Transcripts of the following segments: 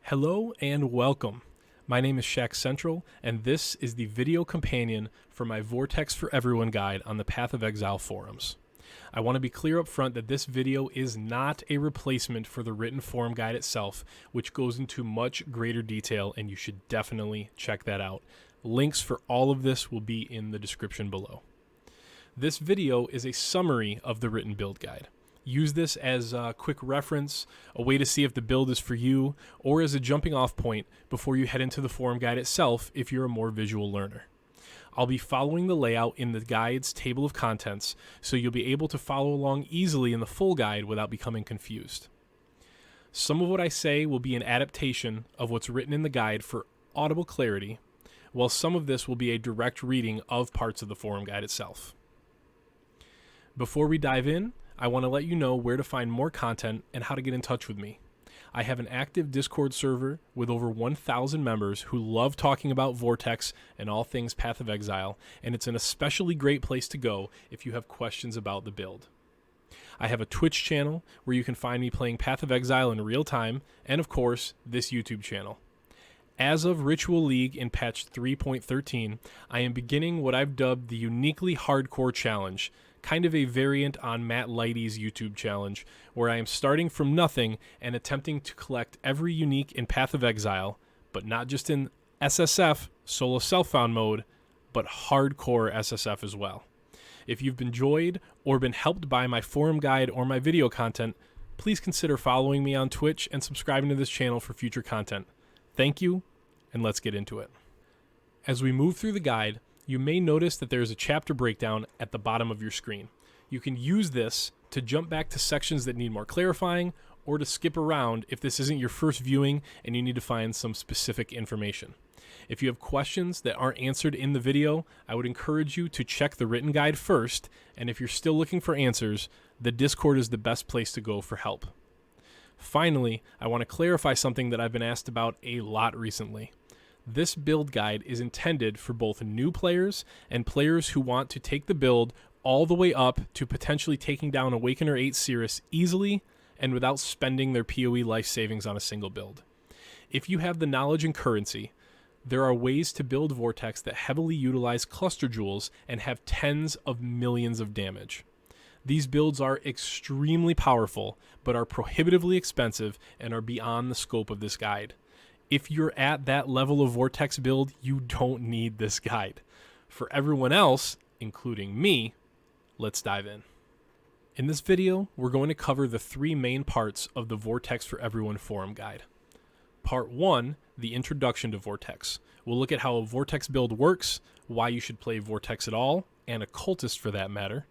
Hello and welcome. My name is ShakCentral, and this is the video companion for my Vortex for Everyone guide on the Path of Exile forums. I want to be clear up front that this video is not a replacement for the written forum guide itself, which goes into much greater detail, and you should definitely check that out. Links for all of this will be in the description below. This video is a summary of the written build guide. Use this as a quick reference, a way to see if the build is for you, or as a jumping off point before you head into the forum guide itself if you're a more visual learner. I'll be following the layout in the guide's table of contents, so you'll be able to follow along easily in the full guide without becoming confused. Some of what I say will be an adaptation of what's written in the guide for audible clarity, while some of this will be a direct reading of parts of the forum guide itself. Before we dive in, I want to let you know where to find more content and how to get in touch with me. I have an active Discord server with over 1,000 members who love talking about Vortex and all things Path of Exile, and it's an especially great place to go if you have questions about the build. I have a Twitch channel where you can find me playing Path of Exile in real time, and of course, this YouTube channel. As of Ritual League in patch 3.13, I am beginning what I've dubbed the Uniquely Hardcore Challenge, kind of a variant on Matt Lighty's YouTube challenge, where I am starting from nothing and attempting to collect every unique in Path of Exile, but not just in SSF, solo self-found mode, but hardcore SSF as well. If you've enjoyed or been helped by my forum guide or my video content, please consider following me on Twitch and subscribing to this channel for future content. Thank you, and let's get into it. As we move through the guide, you may notice that there is a chapter breakdown at the bottom of your screen. You can use this to jump back to sections that need more clarifying, or to skip around if this isn't your first viewing and you need to find some specific information. If you have questions that aren't answered in the video, I would encourage you to check the written guide first, and if you're still looking for answers, the Discord is the best place to go for help. Finally, I want to clarify something that I've been asked about a lot recently. This build guide is intended for both new players and players who want to take the build all the way up to potentially taking down Awakener 8 Cirrus easily and without spending their PoE life savings on a single build. If you have the knowledge and currency, there are ways to build Vortex that heavily utilize cluster jewels and have tens of millions of damage. These builds are extremely powerful, but are prohibitively expensive and are beyond the scope of this guide. If you're at that level of Vortex build, you don't need this guide. For everyone else, including me, let's dive in. In this video, we're going to cover the three main parts of the Vortex for Everyone forum guide. Part 1, the introduction to Vortex. We'll look at how a Vortex build works, why you should play Vortex at all, and Occultist for that matter,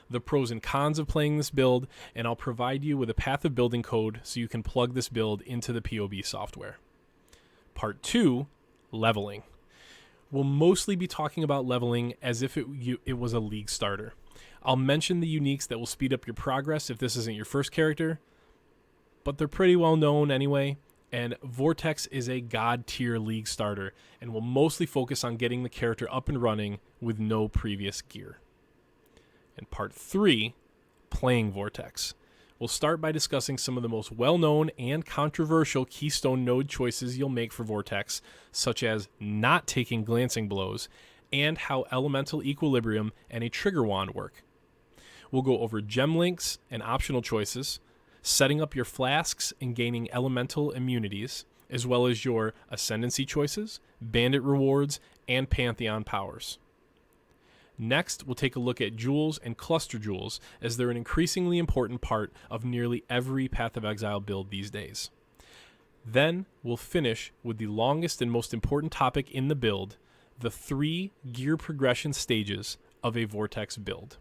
the pros and cons of playing this build, and I'll provide you with a path of building code so you can plug this build into the POB software. Part 2, leveling. We'll mostly be talking about leveling as if it was a league starter. I'll mention the uniques that will speed up your progress if this isn't your first character, but they're pretty well known anyway, and Vortex is a god tier league starter and will mostly focus on getting the character up and running with no previous gear. And Part 3, playing Vortex. We'll start by discussing some of the most well-known and controversial keystone node choices you'll make for Vortex, such as not taking glancing blows, and how elemental equilibrium and a trigger wand work. We'll go over gem links and optional choices, setting up your flasks and gaining elemental immunities, as well as your Ascendancy choices, Bandit rewards, and Pantheon powers. Next, we'll take a look at jewels and cluster jewels, as they're an increasingly important part of nearly every Path of Exile build these days. Then, we'll finish with the longest and most important topic in the build, the 3 gear progression stages of a Vortex build.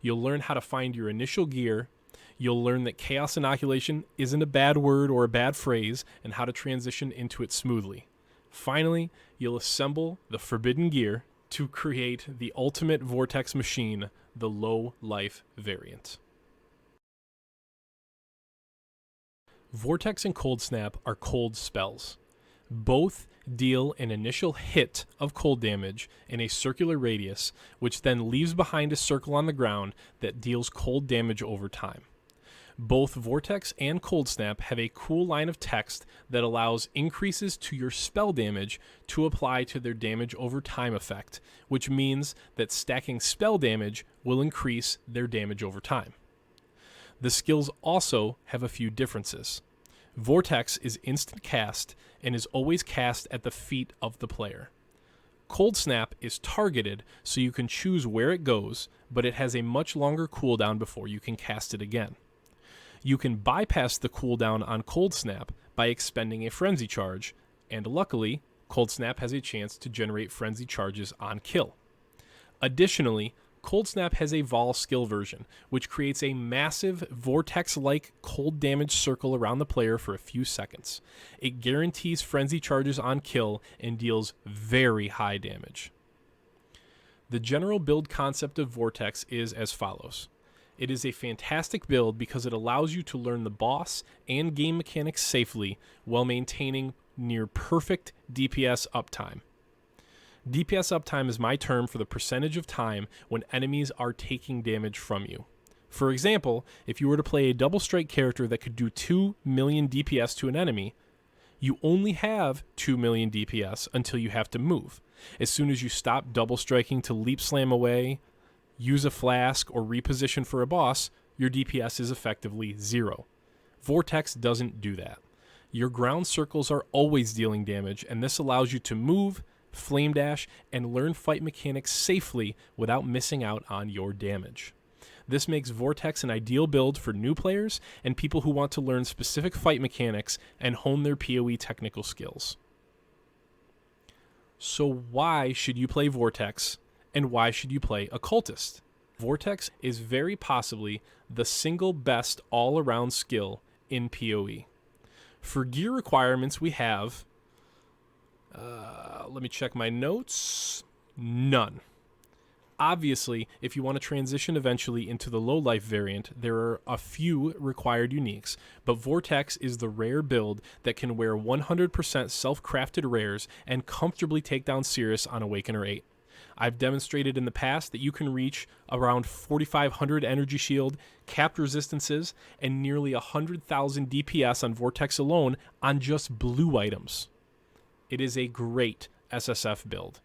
You'll learn how to find your initial gear, you'll learn that Chaos Inoculation isn't a bad word or a bad phrase, and how to transition into it smoothly. Finally, you'll assemble the forbidden gear to create the ultimate Vortex machine, the low life variant. Vortex and Cold Snap are cold spells. Both deal an initial hit of cold damage in a circular radius, which then leaves behind a circle on the ground that deals cold damage over time. Both Vortex and Cold Snap have a cool line of text that allows increases to your spell damage to apply to their damage over time effect, which means that stacking spell damage will increase their damage over time. The skills also have a few differences. Vortex is instant cast and is always cast at the feet of the player. Cold Snap is targeted, so you can choose where it goes, but it has a much longer cooldown before you can cast it again. You can bypass the cooldown on Cold Snap by expending a Frenzy charge, and luckily, Cold Snap has a chance to generate Frenzy charges on kill. Additionally, Cold Snap has a Vol skill version, which creates a massive Vortex-like cold damage circle around the player for a few seconds. It guarantees Frenzy charges on kill and deals very high damage. The general build concept of Vortex is as follows. It is a fantastic build because it allows you to learn the boss and game mechanics safely while maintaining near perfect DPS uptime. DPS uptime is my term for the percentage of time when enemies are taking damage from you. For example, if you were to play a double strike character that could do 2 million DPS to an enemy, you only have 2 million DPS until you have to move. As soon as you stop double striking to leap slam away, use a flask, or reposition for a boss, your DPS is effectively 0. Vortex doesn't do that. Your ground circles are always dealing damage, and this allows you to move, flame dash, and learn fight mechanics safely without missing out on your damage. This makes Vortex an ideal build for new players and people who want to learn specific fight mechanics and hone their PoE technical skills. So why should you play Vortex, and why should you play Occultist? Vortex is very possibly the single best all-around skill in PoE. For gear requirements, we have let me check my notes. None. Obviously, if you want to transition eventually into the low-life variant, there are a few required uniques, but Vortex is the rare build that can wear 100% self-crafted rares and comfortably take down Cirrus on Awakener 8. I've demonstrated in the past that you can reach around 4,500 energy shield, capped resistances, and nearly 100,000 DPS on Vortex alone on just blue items. It is a great SSF build.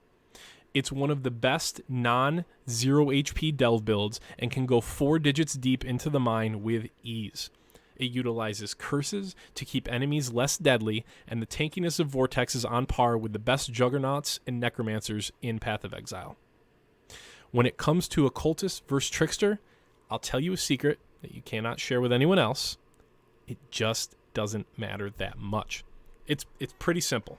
It's one of the best non-zero HP delve builds and can go 4 digits deep into the mine with ease. It utilizes curses to keep enemies less deadly, and the tankiness of Vortex is on par with the best Juggernauts and Necromancers in Path of Exile. When it comes to Occultist versus Trickster, I'll tell you a secret that you cannot share with anyone else. It just doesn't matter that much. It's pretty simple.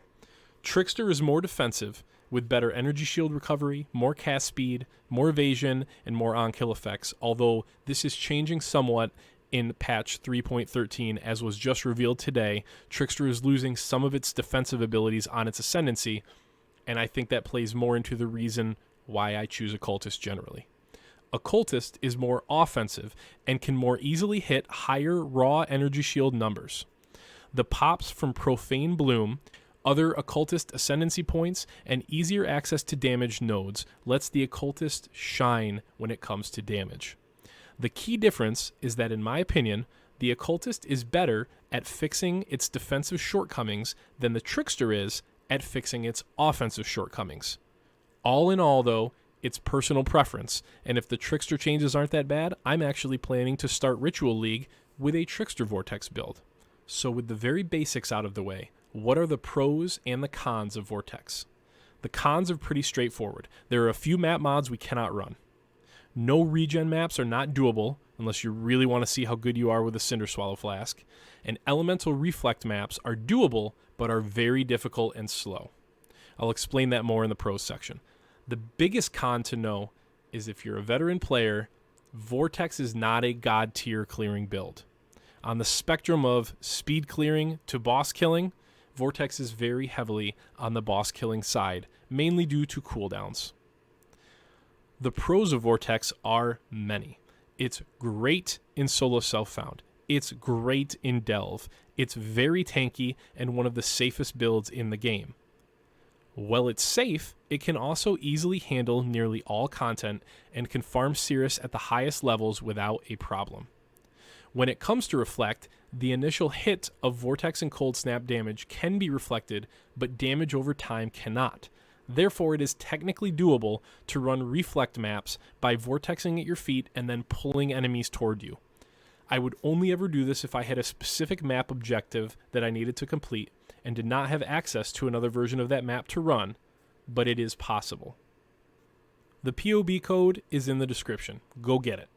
Trickster is more defensive, with better energy shield recovery, more cast speed, more evasion, and more on-kill effects, although this is changing somewhat in patch 3.13, as was just revealed today. Trickster is losing some of its defensive abilities on its Ascendancy, and I think that plays more into the reason why I choose Occultist generally. Occultist is more offensive and can more easily hit higher raw energy shield numbers. The pops from Profane Bloom, other Occultist Ascendancy points, and easier access to damage nodes lets the Occultist shine when it comes to damage. The key difference is that, in my opinion, the Occultist is better at fixing its defensive shortcomings than the Trickster is at fixing its offensive shortcomings. All in all, though, it's personal preference, and if the Trickster changes aren't that bad, I'm actually planning to start Ritual League with a Trickster Vortex build. So with the very basics out of the way, what are the pros and the cons of Vortex? The cons are pretty straightforward. There are a few map mods we cannot run. No regen maps are not doable unless you really want to see how good you are with a Cinder Swallow Flask. And elemental reflect maps are doable, but are very difficult and slow. I'll explain that more in the pros section. The biggest con to know is if you're a veteran player, Vortex is not a god tier clearing build. On the spectrum of speed clearing to boss killing, Vortex is very heavily on the boss killing side, mainly due to cooldowns. The pros of Vortex are many. It's great in solo self-found. It's great in delve. It's very tanky and one of the safest builds in the game. While it's safe, it can also easily handle nearly all content and can farm Cirrus at the highest levels without a problem. When it comes to reflect, the initial hit of Vortex and Cold Snap damage can be reflected, but damage over time cannot. Therefore, it is technically doable to run reflect maps by vortexing at your feet and then pulling enemies toward you. I would only ever do this if I had a specific map objective that I needed to complete and did not have access to another version of that map to run, but it is possible. The POB code is in the description. Go get it.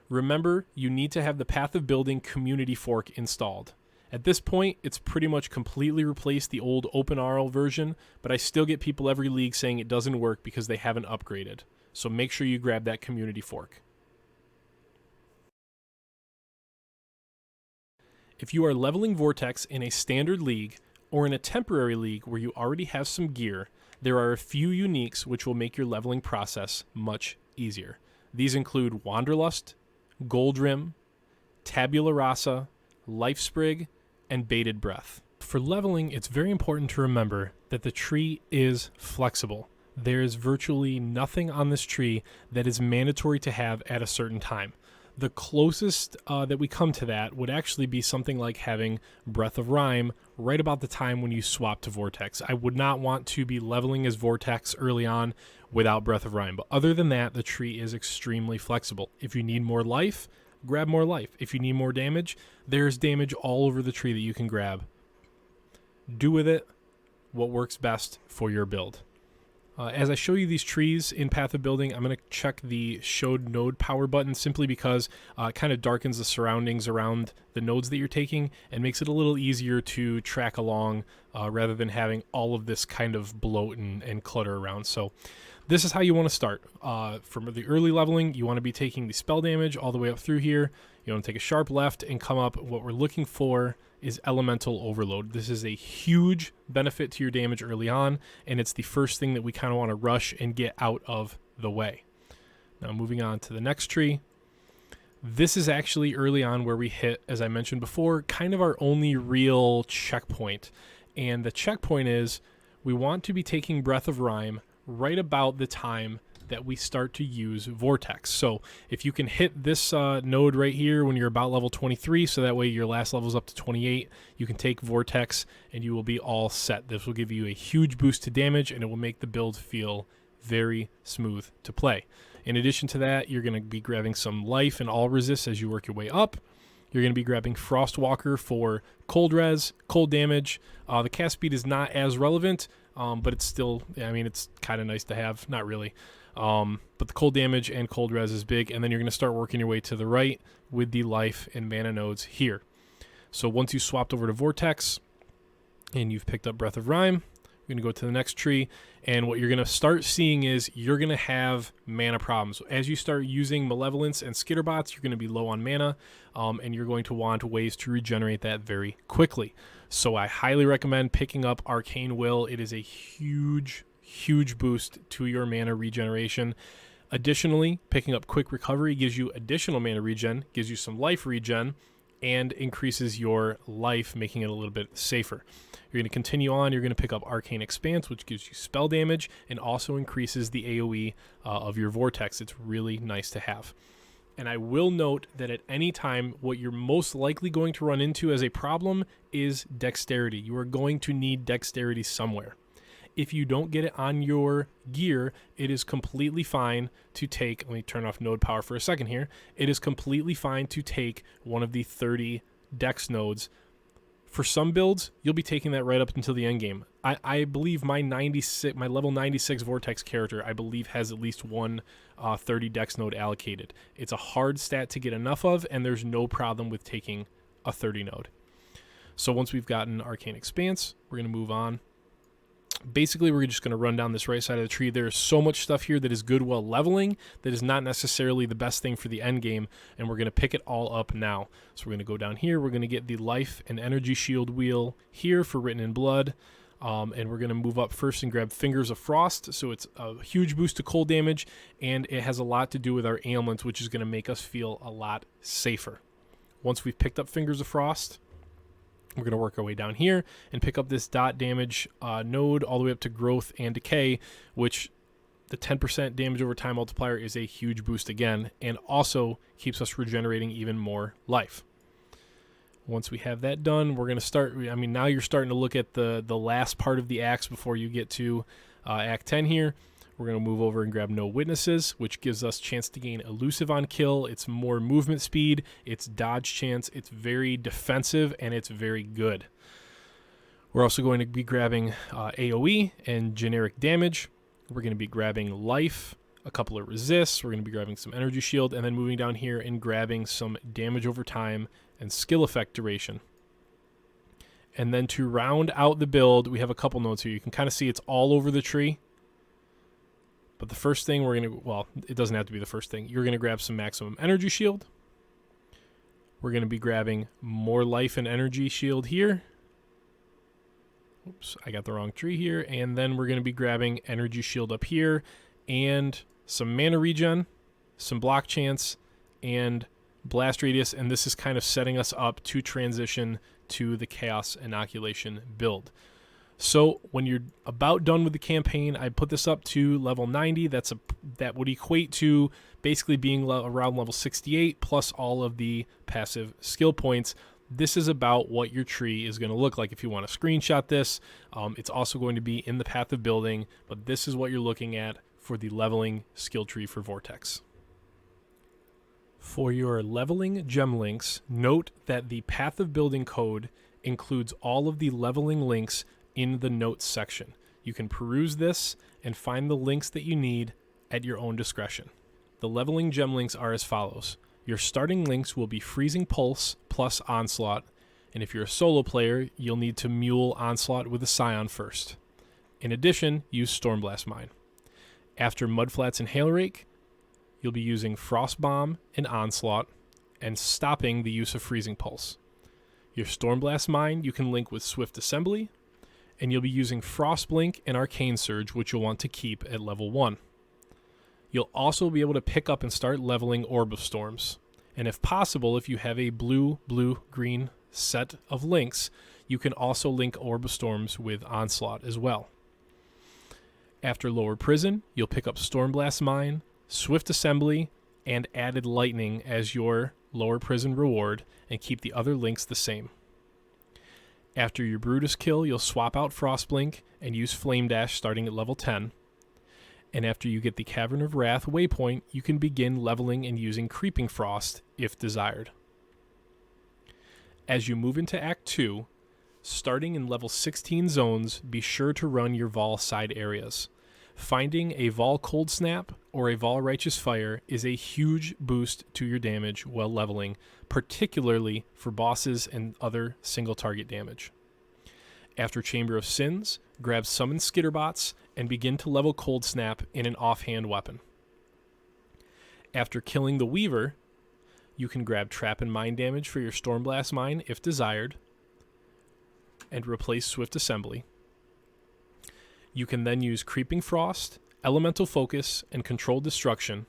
Remember, you need to have the Path of Building community fork installed. At this point, it's pretty much completely replaced the old OpenRL version, but I still get people every league saying it doesn't work because they haven't upgraded. So make sure you grab that community fork. If you are leveling Vortex in a standard league or in a temporary league where you already have some gear, there are a few uniques which will make your leveling process much easier. These include Wanderlust, Gold Rim, Tabula Rasa, Life Sprig, and Bated Breath. For leveling, it's very important to remember that the tree is flexible. There is virtually nothing on this tree that is mandatory to have at a certain time. The closest that we come to that would actually be something like having Breath of Rhyme right about the time when you swap to Vortex. I would not want to be leveling as Vortex early on without Breath of Rhyme. But other than that, the tree is extremely flexible. If you need more life, grab more life. If you need more damage, there's damage all over the tree that you can grab. Do with it what works best for your build. As I show you these trees in Path of Building, I'm going to check the Showed Node Power button simply because it kind of darkens the surroundings around the nodes that you're taking and makes it a little easier to track along rather than having all of this kind of bloat and clutter around. So this is how you want to start. From the early leveling, you want to be taking the spell damage all the way up through here. You want to take a sharp left and come up. What we're looking for is Elemental Overload. This is a huge benefit to your damage early on, and it's the first thing that we kind of want to rush and get out of the way. Now moving on to the next tree. This is actually early on where we hit, as I mentioned before, kind of our only real checkpoint. And the checkpoint is we want to be taking Breath of Rhyme right about the time that we start to use Vortex. So if you can hit this node right here when you're about level 23, so that way your last level is up to 28, you can take Vortex and you will be all set. This will give you a huge boost to damage and it will make the build feel very smooth to play. In addition to that, you're going to be grabbing some life and all resist as you work your way up. You're going to be grabbing Frostwalker for cold res, cold damage. The cast speed is not as relevant, but it's still, I mean, it's kind of nice to have. Not really. But the cold damage and cold res is big, and then you're going to start working your way to the right with the life and mana nodes here. So once you swapped over to Vortex and you've picked up Breath of Rhyme, you're going to go to the next tree, and what you're going to start seeing is you're going to have mana problems. As you start using Malevolence and Skitterbots, you're going to be low on mana, and you're going to want ways to regenerate that very quickly. So I highly recommend picking up Arcane Will. It is a huge boost to your mana regeneration. Additionally, picking up Quick Recovery gives you additional mana regen, gives you some life regen, and increases your life, making it a little bit safer. You're going to continue on. You're going to pick up Arcane Expanse, which gives you spell damage and also increases the AoE of your Vortex. It's really nice to have. And I will note that at any time, what you're most likely going to run into as a problem is dexterity. You are going to need dexterity somewhere. If you don't get it on your gear, it is completely fine to take, let me turn off node power for a second here. It is completely fine to take one of the 30 dex nodes. For some builds, you'll be taking that right up until the end game. I believe my level 96 Vortex character, I believe, has at least one 30 dex node allocated. It's a hard stat to get enough of, and there's no problem with taking a 30 node. So once we've gotten Arcane Expanse, we're going to move on. Basically, we're just going to run down this right side of the tree. There's so much stuff here that is good while leveling that is not necessarily the best thing for the end game, and we're going to pick it all up now. So we're going to go down here. We're going to get the life and energy shield wheel here for Written in Blood, and we're going to move up first and grab Fingers of Frost. So it's a huge boost to cold damage, and it has a lot to do with our ailments, which is going to make us feel a lot safer. Once we've picked up Fingers of Frost, we're going to work our way down here and pick up this dot damage node all the way up to growth and decay, which the 10% damage over time multiplier is a huge boost again, and also keeps us regenerating even more life. Once we have that done, we're going to start. I mean, now you're starting to look at the last part of the acts before you get to Act 10 here. We're going to move over and grab No Witnesses, which gives us chance to gain Elusive on kill. It's more movement speed. It's dodge chance. It's very defensive, and it's very good. We're also going to be grabbing AoE and generic damage. We're going to be grabbing life, a couple of resists. We're going to be grabbing some energy shield, and then moving down here and grabbing some damage over time and skill effect duration. And then to round out the build, we have a couple notes here. You can kind of see it's all over the tree. But the first thing we're going to, well, it doesn't have to be the first thing. You're going to grab some maximum energy shield. We're going to be grabbing more life and energy shield here. Oops, I got the wrong tree here. And then we're going to be grabbing energy shield up here and some mana regen, some block chance, and blast radius. And this is kind of setting us up to transition to the Chaos Inoculation build. So when you're about done with the campaign, I put this up to level 90. That would equate to basically being around level 68 plus all of the passive skill points. This is about what your tree is going to look like if you want to screenshot this. It's also going to be in the path of building, but this is what you're looking at for the leveling skill tree for Vortex. For your leveling gem links, note that the path of building code includes all of the leveling links in the notes section. You can peruse this and find the links that you need at your own discretion. The leveling gem links are as follows. Your starting links will be Freezing Pulse plus Onslaught, and if you're a solo player, you'll need to mule Onslaught with a Scion first. In addition, use Stormblast Mine. After Mudflats and Hail Rake, you'll be using Frost Bomb and Onslaught, and stopping the use of Freezing Pulse. Your Stormblast Mine you can link with Swift Assembly, and you'll be using Frostblink and Arcane Surge, which you'll want to keep at level 1. You'll also be able to pick up and start leveling Orb of Storms. And if possible, if you have a blue-green set of links, you can also link Orb of Storms with Onslaught as well. After Lower Prison, you'll pick up Stormblast Mine, Swift Assembly, and Added Lightning as your Lower Prison reward, and keep the other links the same. After your Brutus kill, you'll swap out Frostblink and use Flame Dash starting at level 10. And after you get the Cavern of Wrath waypoint, you can begin leveling and using Creeping Frost if desired. As you move into Act 2, starting in level 16 zones, be sure to run your Vol side areas. Finding a Vol Cold Snap or a Vol Righteous Fire is a huge boost to your damage while leveling, particularly for bosses and other single target damage. After Chamber of Sins, grab Summon Skitterbots and begin to level Cold Snap in an offhand weapon. After killing the Weaver, you can grab Trap and Mine damage for your Stormblast Mine if desired, and replace Swift Assembly. You can then use Creeping Frost, Elemental Focus, and Controlled Destruction,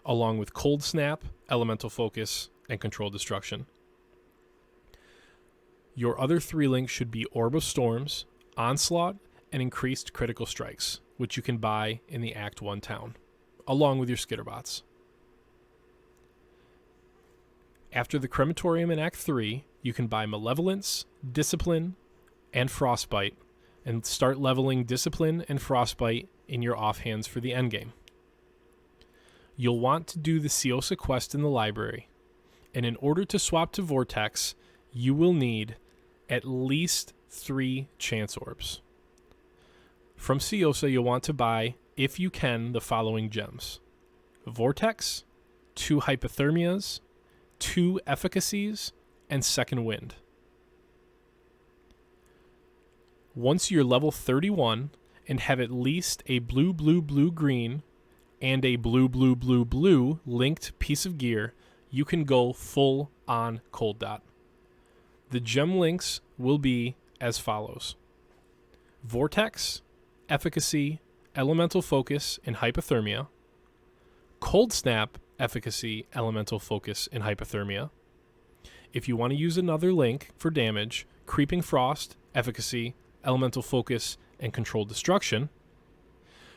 along with Cold Snap, Elemental Focus, and Controlled Destruction. Your other 3 links should be Orb of Storms, Onslaught, and Increased Critical Strikes, which you can buy in the Act 1 town, along with your Skitterbots. After the Crematorium in Act 3, you can buy Malevolence, Discipline, and Frostbite, and start leveling Discipline and Frostbite in your offhands for the endgame. You'll want to do the Siosa quest in the library, and in order to swap to Vortex, you will need at least 3 Chance Orbs. From Siosa, you'll want to buy, if you can, the following gems: Vortex, 2 Hypothermias, 2 Efficacies, and Second Wind. Once you're level 31 and have at least a blue-blue-blue-green and a blue-blue-blue-blue linked piece of gear, you can go full on Cold Dot. The gem links will be as follows: Vortex, Efficacy, Elemental Focus, and Hypothermia. Cold Snap, Efficacy, Elemental Focus, and Hypothermia. If you want to use another link for damage, Creeping Frost, Efficacy, Elemental Focus, and Controlled Destruction.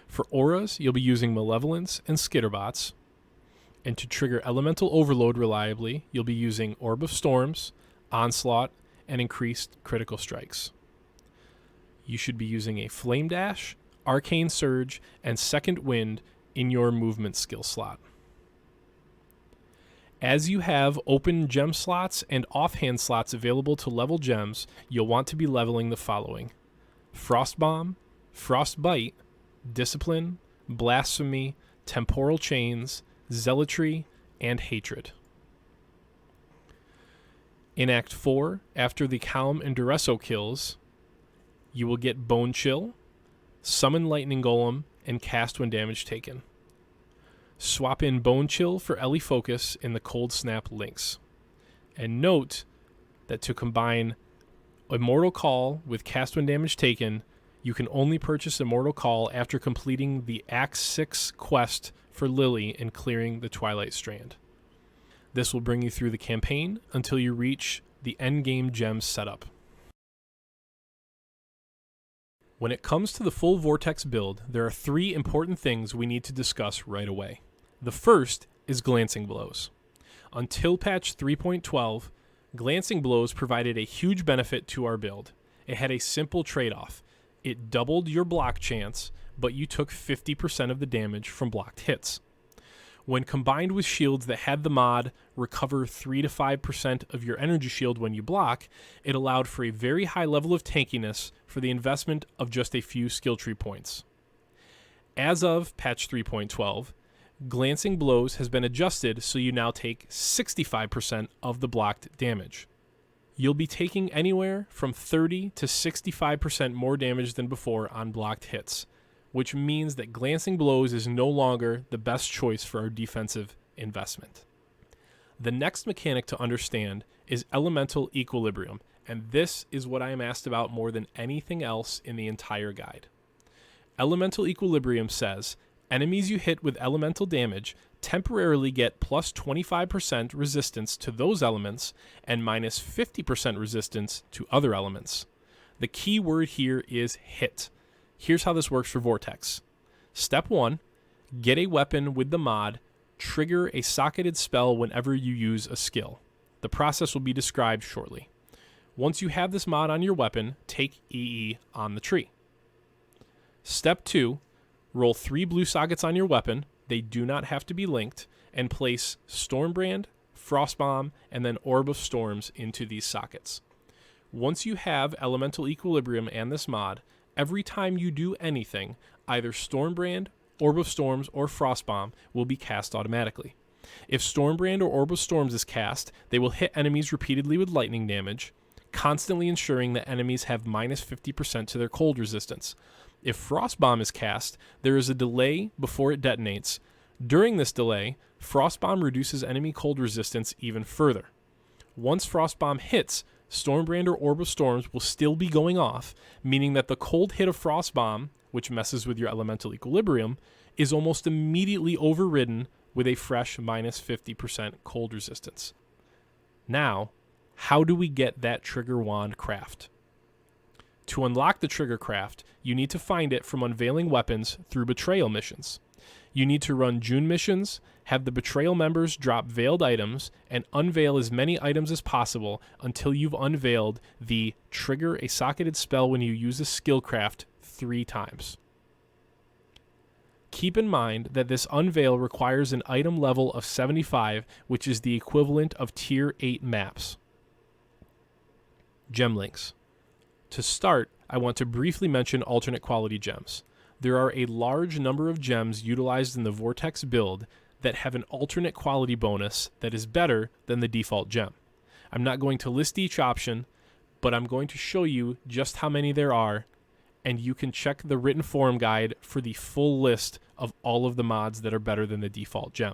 For auras, you'll be using Malevolence and Skitterbots. And to trigger Elemental Overload reliably, you'll be using Orb of Storms, Onslaught, and Increased Critical Strikes. You should be using a Flame Dash, Arcane Surge, and Second Wind in your movement skill slot. As you have open gem slots and offhand slots available to level gems, you'll want to be leveling the following: Frost Bomb, Frostbite, Discipline, Blasphemy, Temporal Chains, Zealotry, and Hatred. In Act 4, after the Calm and Duresso kills, you will get Bone Chill, Summon Lightning Golem, and cast when damage taken. Swap in Bone Chill for Ellie Focus in the Cold Snap links. And note that to combine Immortal Call with cast when damage taken, you can only purchase Immortal Call after completing the Act 6 quest for Lily and clearing the Twilight Strand. This will bring you through the campaign until you reach the endgame gem setup. When it comes to the full Vortex build, there are 3 important things we need to discuss right away. The first is Glancing Blows. Until patch 3.12, Glancing Blows provided a huge benefit to our build. It had a simple trade-off. It doubled your block chance, but you took 50% of the damage from blocked hits. When combined with shields that had the mod recover 3 to 5% of your energy shield when you block, it allowed for a very high level of tankiness for the investment of just a few skill tree points. As of patch 3.12, Glancing Blows has been adjusted so you now take 65% of the blocked damage. You'll be taking anywhere from 30 to 65% more damage than before on blocked hits, which means that Glancing Blows is no longer the best choice for our defensive investment. The next mechanic to understand is Elemental Equilibrium, and this is what I am asked about more than anything else in the entire guide. Elemental Equilibrium says, enemies you hit with elemental damage temporarily get plus 25% resistance to those elements and minus 50% resistance to other elements. The key word here is hit. Here's how this works for Vortex. Step 1, get a weapon with the mod, trigger a socketed spell whenever you use a skill. The process will be described shortly. Once you have this mod on your weapon, take EE on the tree. Step 2, roll 3 blue sockets on your weapon, they do not have to be linked, and place Stormbrand, Frostbomb, and then Orb of Storms into these sockets. Once you have Elemental Equilibrium and this mod, every time you do anything, either Stormbrand, Orb of Storms, or Frostbomb will be cast automatically. If Stormbrand or Orb of Storms is cast, they will hit enemies repeatedly with lightning damage, constantly ensuring that enemies have minus 50% to their cold resistance. If Frostbomb is cast, there is a delay before it detonates. During this delay, Frostbomb reduces enemy cold resistance even further. Once Frostbomb hits, Stormbrand or Orb of Storms will still be going off, meaning that the cold hit of Frostbomb, which messes with your elemental equilibrium, is almost immediately overridden with a fresh minus 50% cold resistance. Now, how do we get that trigger wand craft? To unlock the trigger craft, you need to find it from unveiling weapons through betrayal missions. You need to run June missions, have the betrayal members drop veiled items, and unveil as many items as possible until you've unveiled the trigger a socketed spell when you use a skill craft 3 times. Keep in mind that this unveil requires an item level of 75, which is the equivalent of tier 8 maps. Gem links. To start, I want to briefly mention alternate quality gems. There are a large number of gems utilized in the Vortex build that have an alternate quality bonus that is better than the default gem. I'm not going to list each option, but I'm going to show you just how many there are, and you can check the written forum guide for the full list of all of the mods that are better than the default gem.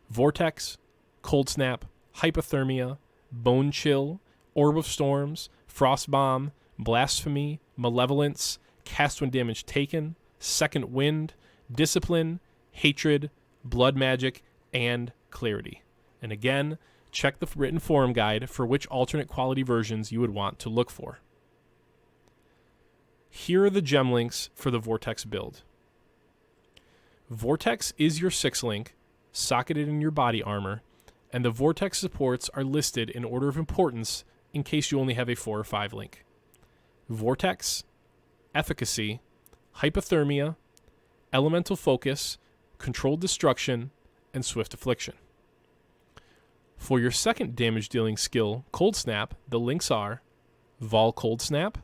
Vortex, Cold Snap, Hypothermia, Bone Chill, Orb of Storms, Frostbomb, Blasphemy, Malevolence, Cast when damage taken, Second Wind, Discipline, Hatred, Blood Magic, and Clarity. And again, check the written forum guide for which alternate quality versions you would want to look for. Here are the gem links for the Vortex build. Vortex is your 6-link, socketed in your body armor, and the Vortex supports are listed in order of importance in case you only have a 4 or 5 link. Vortex, Efficacy, Hypothermia, Elemental Focus, Controlled Destruction, and Swift Affliction. For your second damage-dealing skill, Cold Snap, the links are Vol Cold Snap,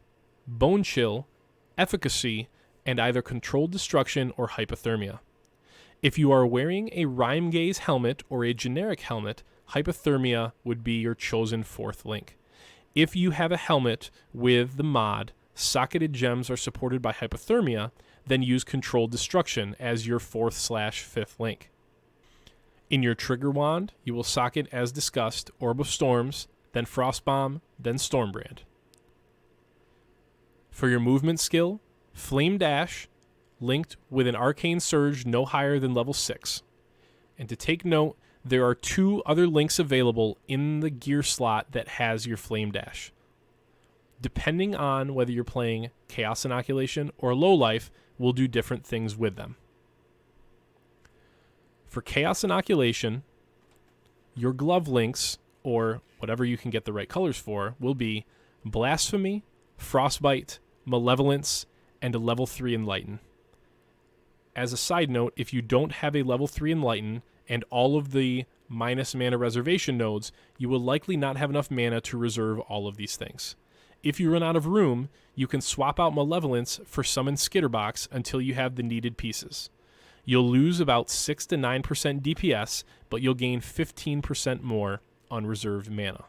Bone Chill, Efficacy, and either Controlled Destruction or Hypothermia. If you are wearing a Rime Gaze helmet or a generic helmet, Hypothermia would be your chosen 4th link. If you have a helmet with the mod, Socketed Gems are supported by Hypothermia, then use Controlled Destruction as your 4th/5th link. In your trigger wand, you will socket, as discussed, Orb of Storms, then Frostbomb, then Stormbrand. For your movement skill, Flame Dash, linked with an Arcane Surge no higher than level 6. And to take note, there are 2 other links available in the gear slot that has your Flame Dash. Depending on whether you're playing Chaos Inoculation or Low Life, we'll do different things with them. For Chaos Inoculation, your glove links, or whatever you can get the right colors for, will be Blasphemy, Frostbite, Malevolence, and a level 3 Enlighten. As a side note, if you don't have a level 3 Enlighten and all of the minus mana reservation nodes, you will likely not have enough mana to reserve all of these things. If you run out of room, you can swap out Malevolence for Summon Skitterbox until you have the needed pieces. You'll lose about 6 to 9% DPS, but you'll gain 15% more unreserved mana.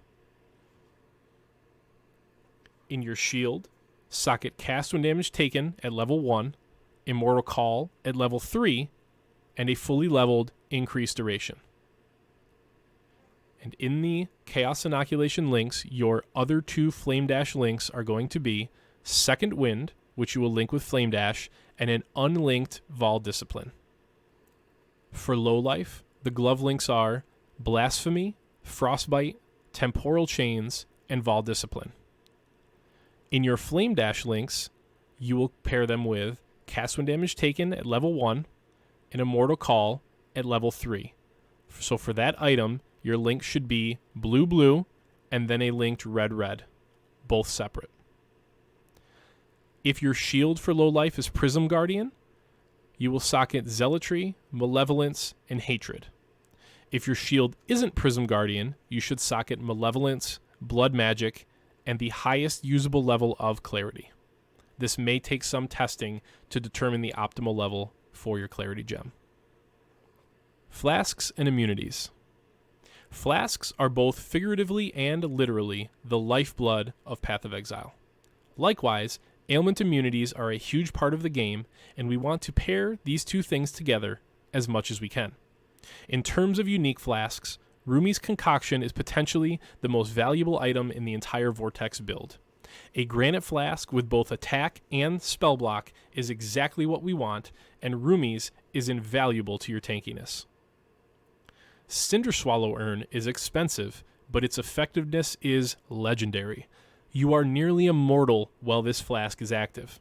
In your shield, socket Cast when damage taken at level 1, Immortal Call at level 3, and a fully leveled Increased Duration. And in the Chaos Inoculation links, your other 2 Flame Dash links are going to be Second Wind, which you will link with Flame Dash, and an unlinked Vol Discipline. For Low Life, the glove links are Blasphemy, Frostbite, Temporal Chains, and Vol Discipline. In your Flame Dash links, you will pair them with Cast when damage taken at level 1, and Immortal Call at level 3. So for that item, your link should be blue, and then a linked red, both separate. If your shield for Low Life is Prism Guardian, you will socket Zealotry, Malevolence, and Hatred. If your shield isn't Prism Guardian, you should socket Malevolence, Blood Magic, and the highest usable level of Clarity. This may take some testing to determine the optimal level for your Clarity gem. Flasks and Immunities. Flasks are both figuratively and literally the lifeblood of Path of Exile. Likewise, ailment immunities are a huge part of the game, and we want to pair these 2 things together as much as we can. In terms of unique flasks, Rumi's Concoction is potentially the most valuable item in the entire Vortex build. A granite flask with both attack and spell block is exactly what we want, and Rumi's is invaluable to your tankiness. Cinder Swallow Urn is expensive, but its effectiveness is legendary. You are nearly immortal while this flask is active.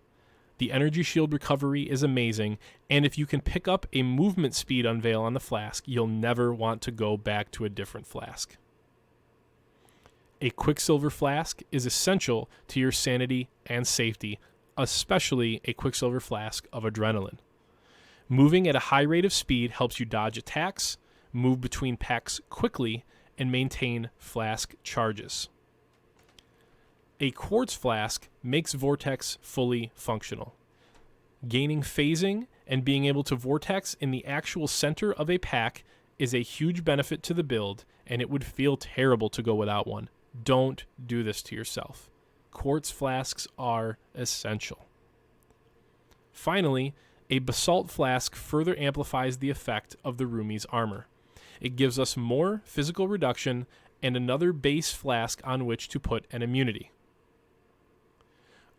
The energy shield recovery is amazing, and if you can pick up a movement speed unveil on the flask, you'll never want to go back to a different flask. A Quicksilver flask is essential to your sanity and safety, especially a Quicksilver flask of adrenaline. Moving at a high rate of speed helps you dodge attacks, move between packs quickly, and maintain flask charges. A Quartz flask makes Vortex fully functional. Gaining phasing and being able to Vortex in the actual center of a pack is a huge benefit to the build, and it would feel terrible to go without one. Don't do this to yourself. Quartz flasks are essential. Finally, a Basalt flask further amplifies the effect of the Rumi's armor. It gives us more physical reduction and another base flask on which to put an immunity.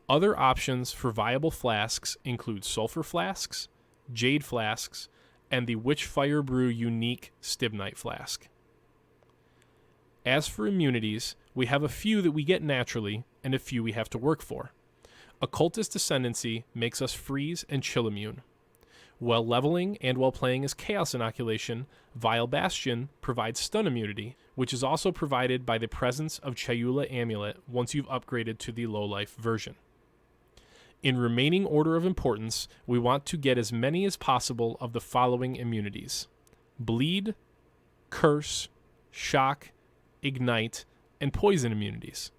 Other options for viable flasks include Sulfur flasks, Jade flasks, and the Witchfire Brew unique Stibnite flask. As for immunities, we have a few that we get naturally and a few we have to work for. Occultist Ascendancy makes us freeze and chill immune. While leveling and while playing as Chaos Inoculation, Vile Bastion provides stun immunity, which is also provided by the presence of Chayula Amulet once you've upgraded to the low-life version. In remaining order of importance, we want to get as many as possible of the following immunities: Bleed, Curse, Shock, Ignite, and Poison immunities.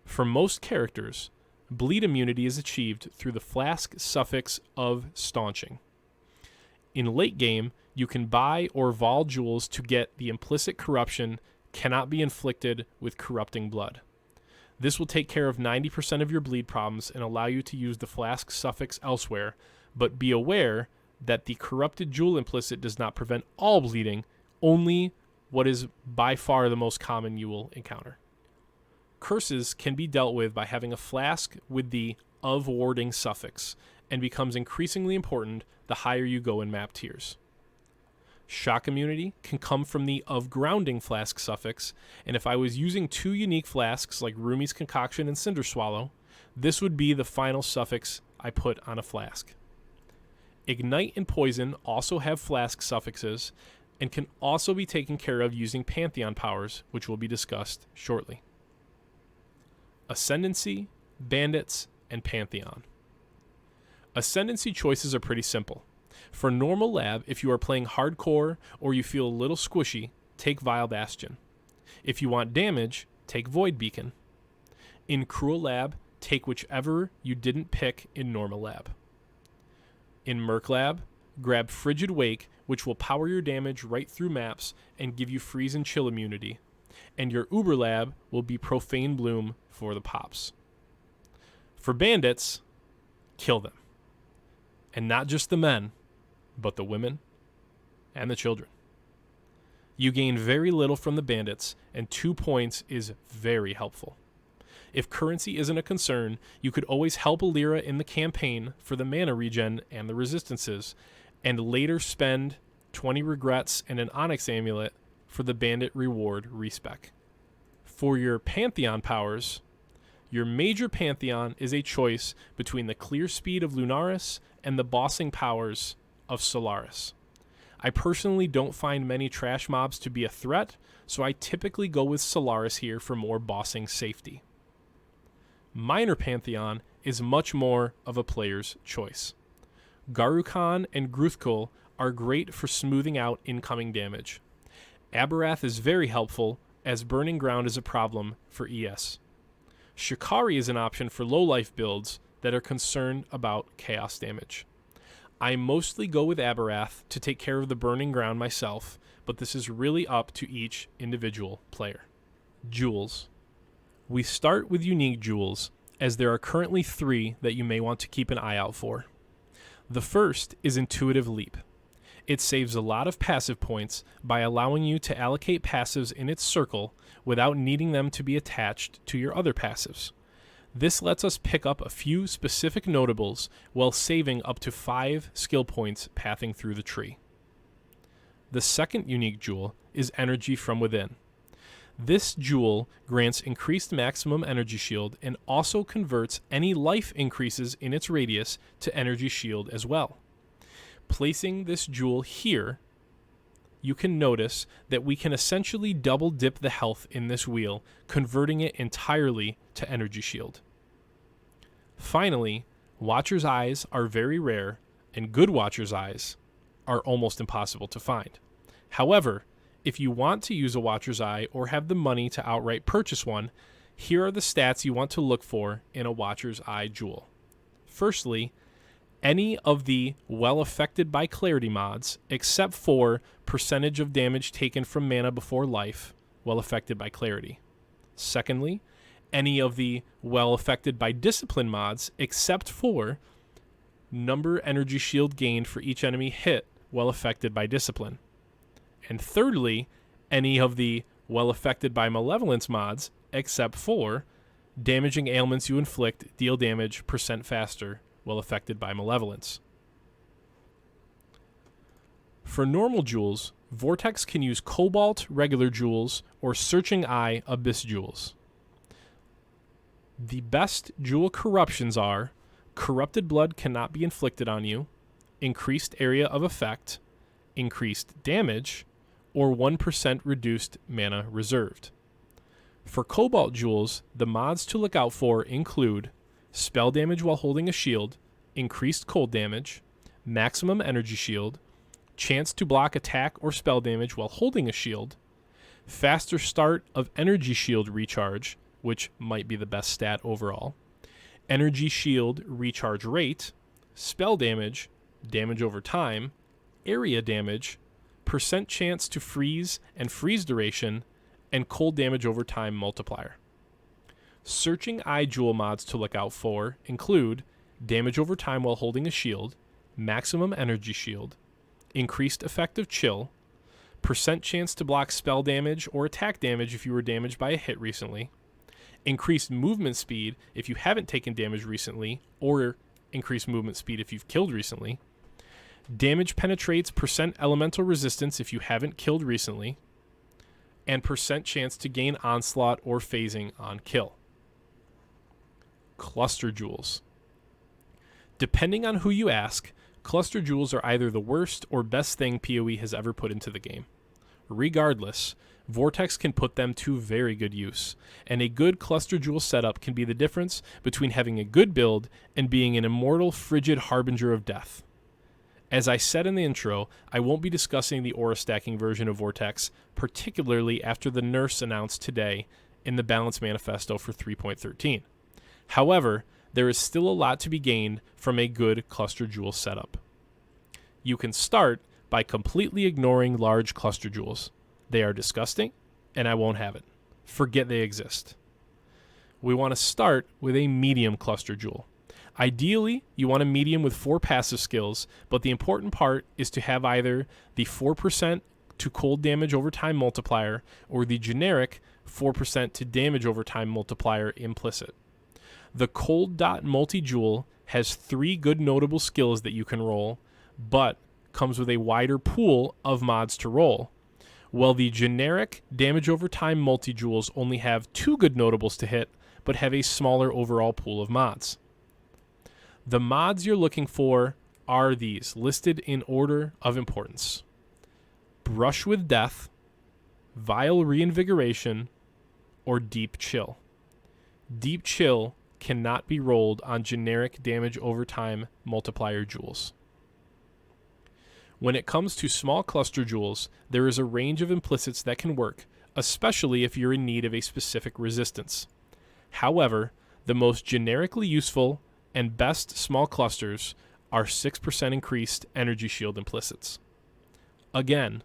For most characters, Bleed immunity is achieved through the Flask suffix of Staunching. In late game, you can buy or vol jewels to get the implicit corruption cannot be inflicted with corrupting blood. This will take care of 90% of your bleed problems and allow you to use the Flask suffix elsewhere, but be aware that the corrupted jewel implicit does not prevent all bleeding, only what is by far the most common you will encounter. Curses can be dealt with by having a flask with the of warding suffix, and becomes increasingly important the higher you go in map tiers. Shock immunity can come from the of grounding flask suffix, and if I was using two unique flasks like Rumi's Concoction and Cinder Swallow, this would be the final suffix I put on a flask. Ignite and Poison also have flask suffixes, and can also be taken care of using Pantheon powers, which will be discussed shortly. Ascendancy, Bandits, and Pantheon. Ascendancy choices are pretty simple. For normal lab, if you are playing hardcore or you feel a little squishy, take Vile Bastion. If you want damage, take Void Beacon. In Cruel Lab, take whichever you didn't pick in normal lab. In Merc Lab, grab Frigid Wake, which will power your damage right through maps and give you freeze and chill immunity. And your Uber Lab will be Profane Bloom for the pops. For Bandits, kill them. And not just the men, but the women and the children. You gain very little from the Bandits, and 2 points is very helpful. If currency isn't a concern, you could always help Alira in the campaign for the mana regen and the resistances, and later spend 20 regrets and an Onyx Amulet for the Bandit reward respec. For your Pantheon powers, your major Pantheon is a choice between the clear speed of Lunaris and the bossing powers of Solaris. I personally don't find many trash mobs to be a threat, so I typically go with Solaris here for more bossing safety. Minor Pantheon is much more of a player's choice. Garukan and Gruthkul are great for smoothing out incoming damage. Abarath is very helpful, as Burning Ground is a problem for ES. Shikari is an option for low-life builds that are concerned about chaos damage. I mostly go with Abarath to take care of the Burning Ground myself, but this is really up to each individual player. Jewels. We start with unique jewels, as there are currently 3 that you may want to keep an eye out for. The first is Intuitive Leap. It saves a lot of passive points by allowing you to allocate passives in its circle without needing them to be attached to your other passives. This lets us pick up a few specific notables while saving up to 5 skill points pathing through the tree. The second unique jewel is Energy from Within. This jewel grants increased maximum energy shield and also converts any life increases in its radius to energy shield as well. Placing this jewel here, you can notice that we can essentially double dip the health in this wheel, converting it entirely to energy shield. Finally, Watcher's Eyes are very rare, and good Watcher's Eyes are almost impossible to find. However, if you want to use a Watcher's Eye or have the money to outright purchase one, here are the stats you want to look for in a Watcher's Eye jewel. Firstly, any of the well affected by clarity mods, except for percentage of damage taken from mana before life, well affected by clarity. Secondly, any of the well affected by discipline mods, except for number energy shield gained for each enemy hit, well affected by discipline. And thirdly, any of the well affected by malevolence mods, except for damaging ailments you inflict deal damage % faster, well affected by malevolence. For normal jewels, Vortex can use Cobalt regular jewels or Searching Eye Abyss jewels. The best jewel corruptions are Corrupted Blood cannot be inflicted on you, increased area of effect, increased damage, or 1% reduced mana reserved. For Cobalt Jewels, the mods to look out for include spell damage while holding a shield, increased cold damage, maximum energy shield, chance to block attack or spell damage while holding a shield, faster start of energy shield recharge, which might be the best stat overall, energy shield recharge rate, spell damage, damage over time, area damage, percent chance to freeze and freeze duration, and cold damage over time multiplier. Searching Eye Jewel mods to look out for include damage over time while holding a shield, maximum energy shield, increased effective chill, percent chance to block spell damage or attack damage if you were damaged by a hit recently, increased movement speed if you haven't taken damage recently, or increased movement speed if you've killed recently, damage penetrates percent elemental resistance if you haven't killed recently, and percent chance to gain onslaught or phasing on kill. Cluster Jewels. Depending on who you ask, Cluster Jewels are either the worst or best thing PoE has ever put into the game. Regardless, Vortex can put them to very good use, and a good Cluster Jewel setup can be the difference between having a good build and being an immortal, frigid harbinger of death. As I said in the intro, I won't be discussing the aura stacking version of Vortex, particularly after the nerfs announced today in the Balance Manifesto for 3.13. However, there is still a lot to be gained from a good Cluster Jewel setup. You can start by completely ignoring large Cluster Jewels. They are disgusting, and I won't have it. Forget they exist. We want to start with a medium Cluster Jewel. Ideally, you want a medium with 4 passive skills, but the important part is to have either the 4% to cold damage over time multiplier or the generic 4% to damage over time multiplier implicit. The Cold Dot Multi-Jewel has 3 good notable skills that you can roll, but comes with a wider pool of mods to roll, while the generic damage over time multi-jewels only have 2 good notables to hit, but have a smaller overall pool of mods. The mods you're looking for are these, listed in order of importance: Brush with Death, Vile Reinvigoration, or Deep Chill. Deep Chill cannot be rolled on generic damage over time multiplier jewels. When it comes to small cluster jewels, there is a range of implicits that can work, especially if you're in need of a specific resistance. However, the most generically useful and best small clusters are 6% increased energy shield implicits. Again,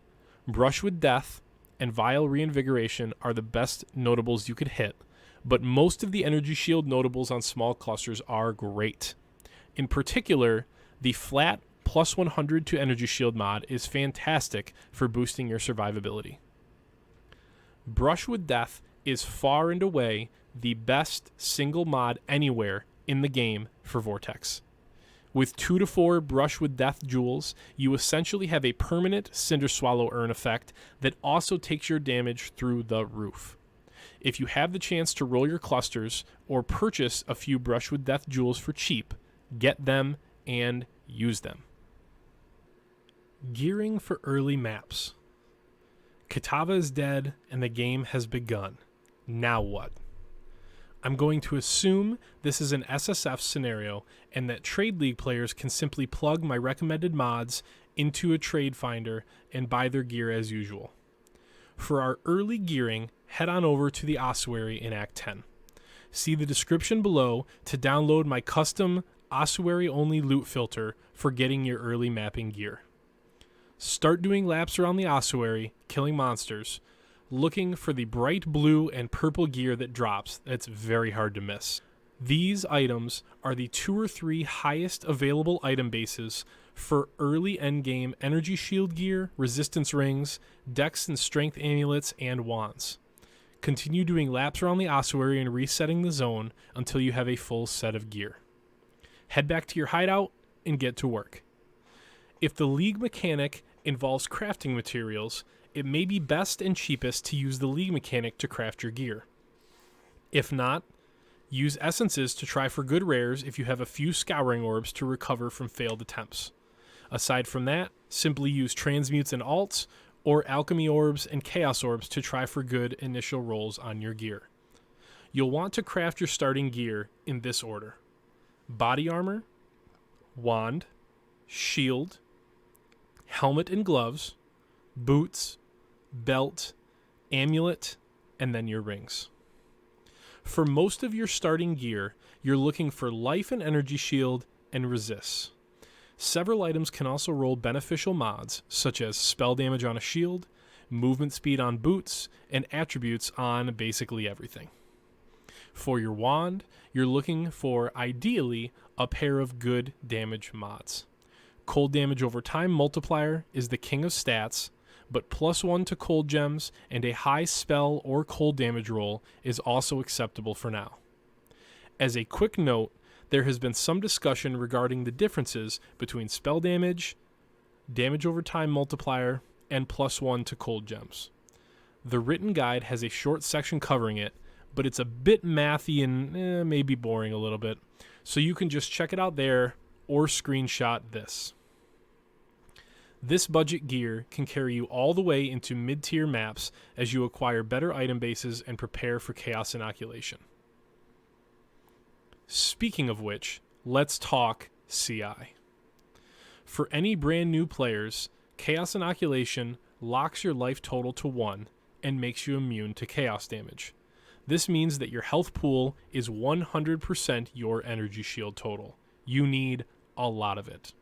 Brush with Death and Vile Reinvigoration are the best notables you could hit, but most of the energy shield notables on small clusters are great. In particular, the flat plus 100 to energy shield mod is fantastic for boosting your survivability. Brush with Death is far and away the best single mod anywhere in the game for Vortex. With 2 to 4 Brush with Death jewels, you essentially have a permanent Cinder Swallow Urn effect that also takes your damage through the roof. If you have the chance to roll your clusters or purchase a few Brush with Death jewels for cheap, get them and use them. Gearing for early maps. Kitava is dead and the game has begun. Now what? I'm going to assume this is an SSF scenario and that Trade League players can simply plug my recommended mods into a trade finder and buy their gear as usual. For our early gearing, head on over to the ossuary in Act 10. See the description below to download my custom ossuary-only loot filter for getting your early mapping gear. Start doing laps around the ossuary, killing monsters, looking for the bright blue and purple gear that drops that's very hard to miss. These items are the 2 or 3 highest available item bases for early endgame energy shield gear, resistance rings, dex and strength amulets, and wands. Continue doing laps around the ossuary and resetting the zone until you have a full set of gear. Head back to your hideout and get to work. If the League mechanic involves crafting materials, it may be best and cheapest to use the League mechanic to craft your gear. If not, use essences to try for good rares if you have a few scouring orbs to recover from failed attempts. Aside from that, simply use transmutes and alts, or alchemy orbs and chaos orbs to try for good initial rolls on your gear. You'll want to craft your starting gear in this order: body armor, wand, shield, helmet and gloves, boots, belt, amulet, and then your rings. For most of your starting gear, you're looking for life and energy shield and resists. Several items can also roll beneficial mods, such as spell damage on a shield, movement speed on boots, and attributes on basically everything. For your wand, you're looking for, ideally, a pair of good damage mods. Cold damage over time multiplier is the king of stats, but +1 to cold gems and a high spell or cold damage roll is also acceptable for now. As a quick note, there has been some discussion regarding the differences between spell damage, damage over time multiplier, and +1 to cold gems. The written guide has a short section covering it, but it's a bit mathy and maybe boring a little bit, so you can just check it out there or screenshot this. This budget gear can carry you all the way into mid-tier maps as you acquire better item bases and prepare for Chaos Inoculation. Speaking of which, let's talk CI. For any brand new players, Chaos Inoculation locks your life total to 1 and makes you immune to chaos damage. This means that your health pool is 100% your energy shield total. You need a lot of it.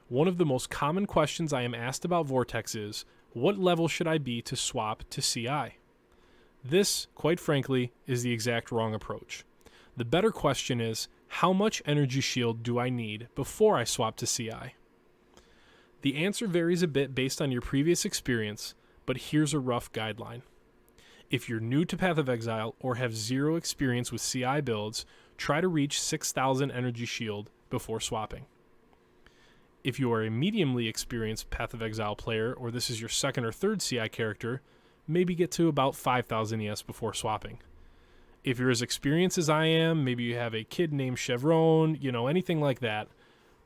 One of the most common questions I am asked about Vortex is, what level should I be to swap to CI? This, quite frankly, is the exact wrong approach. The better question is, how much energy shield do I need before I swap to CI? The answer varies a bit based on your previous experience, but here's a rough guideline. If you're new to Path of Exile or have zero experience with CI builds, try to reach 6,000 energy shield before swapping. If you are a mediumly experienced Path of Exile player, or this is your second or third CI character, maybe get to about 5,000 ES before swapping. If you're as experienced as I am, maybe you have a kid named Chevron, anything like that,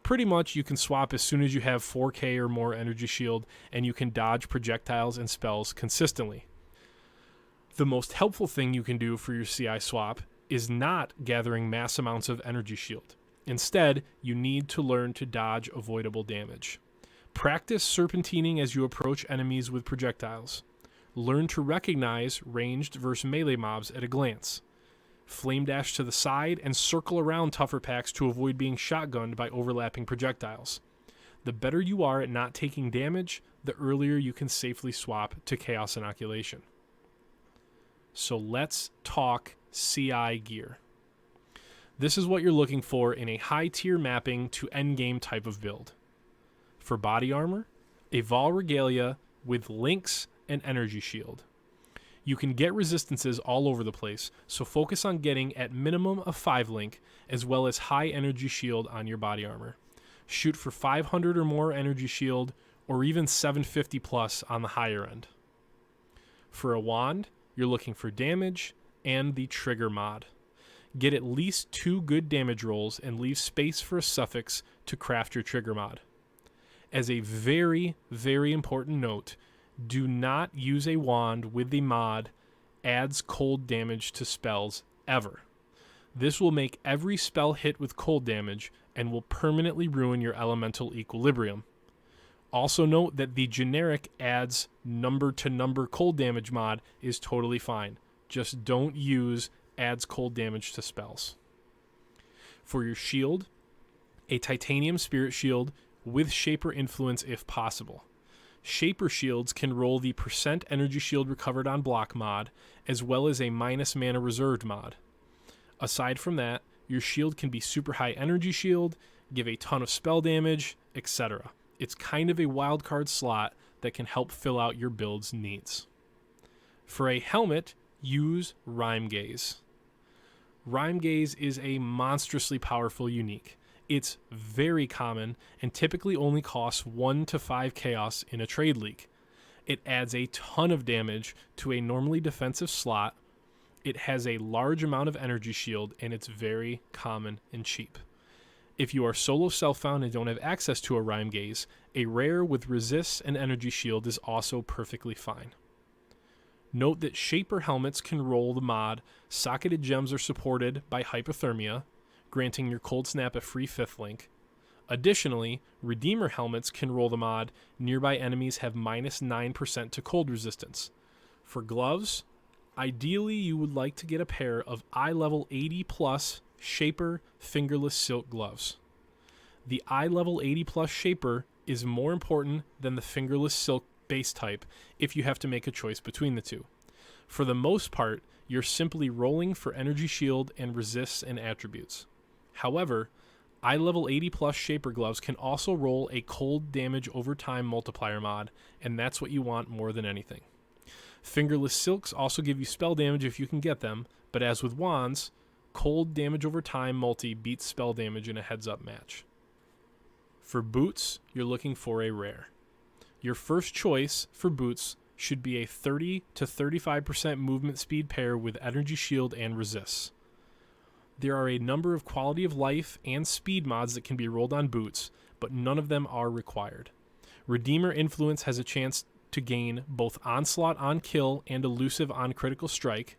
pretty much you can swap as soon as you have 4k or more energy shield and you can dodge projectiles and spells consistently. The most helpful thing you can do for your CI swap is not gathering mass amounts of energy shield. Instead, you need to learn to dodge avoidable damage. Practice serpentining as you approach enemies with projectiles. Learn to recognize ranged versus melee mobs at a glance. Flame dash to the side and circle around tougher packs to avoid being shotgunned by overlapping projectiles. The better you are at not taking damage, the earlier you can safely swap to Chaos Inoculation. So let's talk CI gear. This is what you're looking for in a high tier mapping to endgame type of build. For body armor, a Vol Regalia with links and energy shield. You can get resistances all over the place, so focus on getting at minimum a 5 link as well as high energy shield on your body armor. Shoot for 500 or more energy shield or even 750 plus on the higher end. For a wand, you're looking for damage and the trigger mod. Get at least 2 good damage rolls and leave space for a suffix to craft your trigger mod. As a very, very important note, do not use a wand with the mod adds cold damage to spells ever. This will make every spell hit with cold damage and will permanently ruin your elemental equilibrium. Also note that the generic adds number to number cold damage mod is totally fine. Just don't use adds cold damage to spells. For your shield, a titanium spirit shield with Shaper influence if possible. Shaper shields can roll the % energy shield recovered on block mod, as well as a minus mana reserved mod. Aside from that, your shield can be super high energy shield, give a ton of spell damage, etc. It's kind of a wildcard slot that can help fill out your build's needs. For a helmet, use Rhyme Gaze. Rhyme Gaze is a monstrously powerful unique. It's very common and typically only costs 1 to 5 chaos in a trade league. It adds a ton of damage to a normally defensive slot. It has a large amount of energy shield and it's very common and cheap. If you are solo self-found and don't have access to a Rhyme Gaze, a rare with Resists and Energy Shield is also perfectly fine. Note that Shaper helmets can roll the mod Socketed Gems are supported by Hypothermia, granting your Cold Snap a free 5th link. Additionally, Redeemer helmets can roll the mod Nearby enemies have minus 9% to cold resistance. For gloves, ideally you would like to get a pair of eye level 80 plus Shaper fingerless silk gloves. The eye level 80 plus Shaper is more important than the fingerless silk base type if you have to make a choice between the two. For the most part, you're simply rolling for energy shield and resists and attributes. However, eye level 80 plus Shaper gloves can also roll a cold damage over time multiplier mod, and that's what you want more than anything. Fingerless silks also give you spell damage if you can get them, but as with wands, cold damage over time multi beats spell damage in a heads-up match. For boots, you're looking for a rare. Your first choice for boots should be a 30 to 35% movement speed pair with energy shield and resists. There are a number of quality of life and speed mods that can be rolled on boots, but none of them are required. Redeemer Influence has a chance to gain both Onslaught on kill and Elusive on critical strike.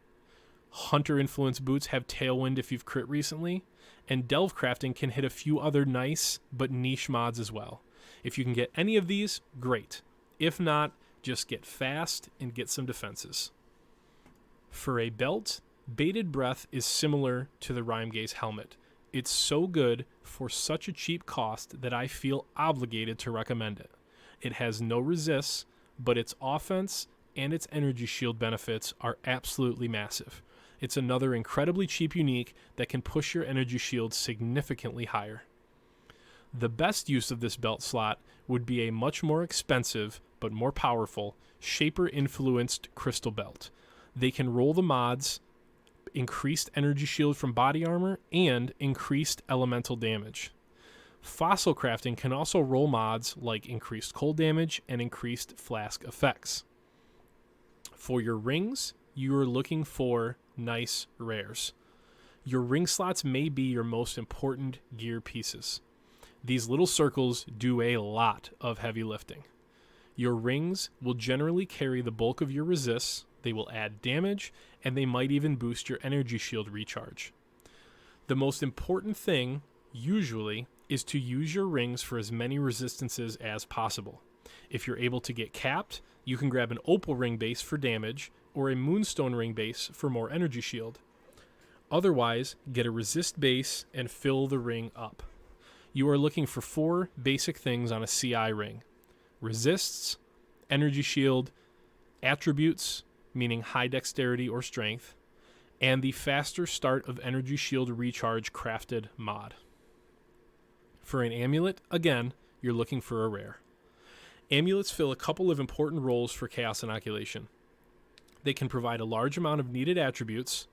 Hunter Influence boots have Tailwind if you've crit recently, and Delve Crafting can hit a few other nice but niche mods as well. If you can get any of these, great. If not, just get fast and get some defenses. For a belt, Bated Breath is similar to the Rhyme Gaze helmet. It's so good for such a cheap cost that I feel obligated to recommend it. It has no resists, but its offense and its energy shield benefits are absolutely massive. It's another incredibly cheap unique that can push your energy shield significantly higher. The best use of this belt slot would be a much more expensive, but more powerful, Shaper-influenced crystal belt. They can roll the mods increased energy shield from body armor and increased elemental damage. Fossil Crafting can also roll mods like increased cold damage and increased flask effects. For your rings, you are looking for nice rares. Your ring slots may be your most important gear pieces. These little circles do a lot of heavy lifting. Your rings will generally carry the bulk of your resists, they will add damage, and they might even boost your energy shield recharge. The most important thing, usually, is to use your rings for as many resistances as possible. If you're able to get capped, you can grab an opal ring base for damage, or a moonstone ring base for more energy shield. Otherwise, get a resist base and fill the ring up. You are looking for 4 basic things on a CI ring: resists, energy shield, attributes, meaning high dexterity or strength, and the faster start of energy shield recharge crafted mod. For an amulet, again, you're looking for a rare. Amulets fill a couple of important roles for Chaos Inoculation. They can provide a large amount of needed attributes,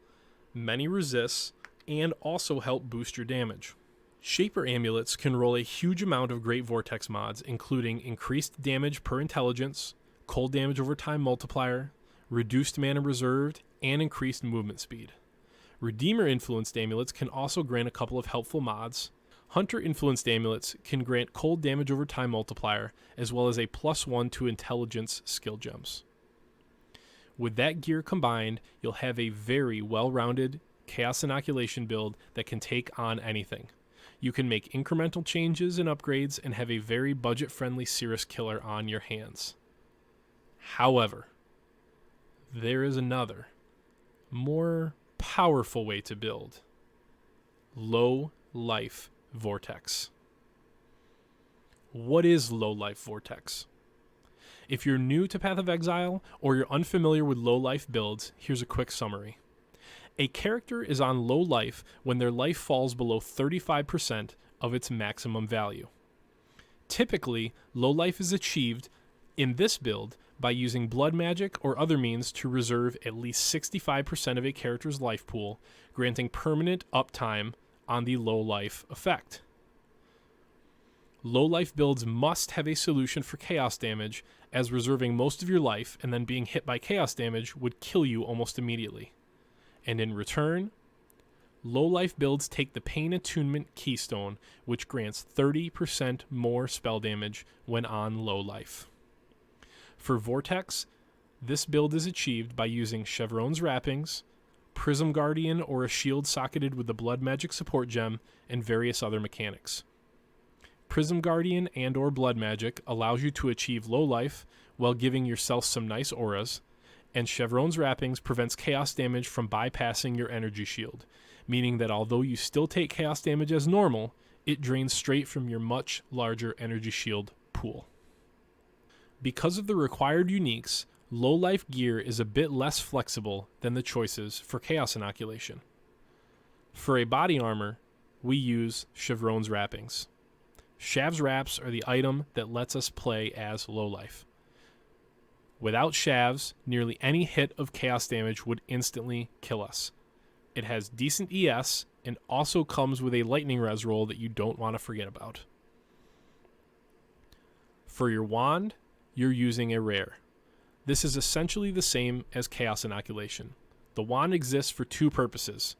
many resists, and also help boost your damage. Shaper amulets can roll a huge amount of great Vortex mods, including increased damage per intelligence, cold damage over time multiplier, reduced mana reserved, and increased movement speed. Redeemer influenced amulets can also grant a couple of helpful mods. Hunter influenced amulets can grant cold damage over time multiplier, as well as a +1 to intelligence skill gems. With that gear combined, you'll have a very well-rounded Chaos Inoculation build that can take on anything. You can make incremental changes and upgrades and have a very budget-friendly Cirrus killer on your hands. However, there is another, more powerful way to build. Low Life Vortex. What is Low Life Vortex? If you're new to Path of Exile or you're unfamiliar with low life builds, here's a quick summary. A character is on low life when their life falls below 35% of its maximum value. Typically, low life is achieved in this build by using blood magic or other means to reserve at least 65% of a character's life pool, granting permanent uptime on the low life effect. Low life builds must have a solution for chaos damage, as reserving most of your life and then being hit by chaos damage would kill you almost immediately. And in return, Low-life builds take the Pain Attunement Keystone, which grants 30% more spell damage when on low life. For Vortex, this build is achieved by using Chevron's Wrappings, Prism Guardian or a shield socketed with the Blood Magic support gem, and various other mechanics. Prism Guardian and or Blood Magic allows you to achieve low life while giving yourself some nice auras, and Chevron's Wrappings prevents chaos damage from bypassing your energy shield, meaning that although you still take chaos damage as normal, it drains straight from your much larger energy shield pool. Because of the required uniques, low-life gear is a bit less flexible than the choices for Chaos Inoculation. For a body armor, we use Chevron's Wrappings. Shav's Wraps are the item that lets us play as low-life. Without Shavs, nearly any hit of chaos damage would instantly kill us. It has decent ES and also comes with a lightning res roll that you don't want to forget about. For your wand, you're using a rare. This is essentially the same as Chaos Inoculation. The wand exists for two purposes: